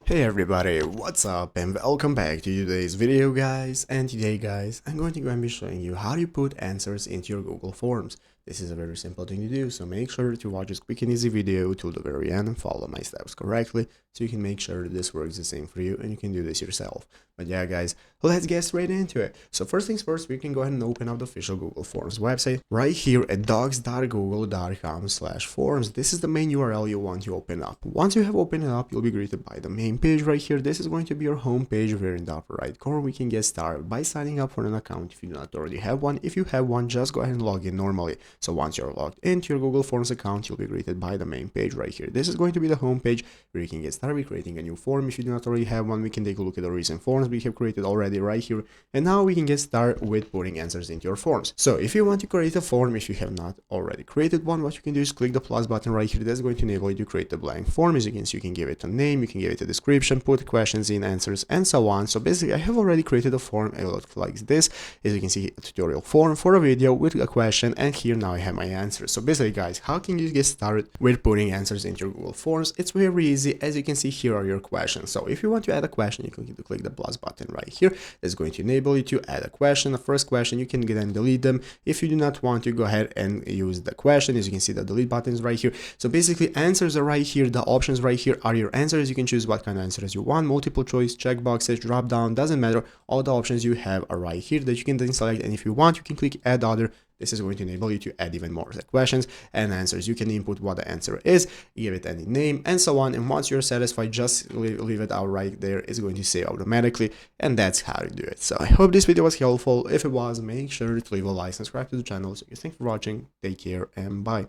Hey everybody, what's up and welcome back to today's video guys. And today guys, I'm going to go and be showing you how to put answers into your Google Forms. This is a very simple thing to do, so make sure to watch this quick and easy video till the very end and follow my steps correctly so you can make sure that this works the same for you and you can do this yourself. But yeah guys, let's get straight into it. So first things first, we can go ahead and open up the official Google Forms website right here at docs.google.com/forms. This is the main URL you want to open up. Once you have opened it up, you'll be greeted by the main page right here. This is going to be your home page where in the upper right corner we can get started by signing up for an account if you do not already have one. If you have one, just go ahead and log in normally. So once you're logged into your Google Forms account, you'll be greeted by the main page right here. This is going to be the home page where you can get started with creating a new form. If you do not already have one, we can take a look at the recent forms we have created already right here. And now we can get started with putting answers into your forms. So if you want to create a form, if you have not already created one, what you can do is click the plus button right here. That's going to enable you to create a blank form. As you can see, you can give it a name, you can give it a description, put questions in, answers, and so on. So basically, I have already created a form. It looks like this. As you can see, a tutorial form for a video with a question, and here now I have my answers. So basically, guys, how can you get started with putting answers into your Google Forms? It's very easy. As you can see, here are your questions. So if you want to add a question, you can click the plus button right here. It's going to enable you to add a question. The first question, you can then delete them. If you do not want to, go ahead and use the question. As you can see, the delete button is right here. So basically, answers are right here. The options right here are your answers. You can choose what kind of answers you want, multiple choice, check boxes, drop down, doesn't matter. All the options you have are right here that you can then select, and if you want, you can click add other. This is going to enable you to add even more questions and answers. You can input what the answer is, give it any name, and so on. And once you're satisfied, just leave it out right there. It's going to save automatically, and that's how to do it. So I hope this video was helpful. If it was, make sure to leave a like, subscribe to the channel. So thanks for watching. Take care and bye.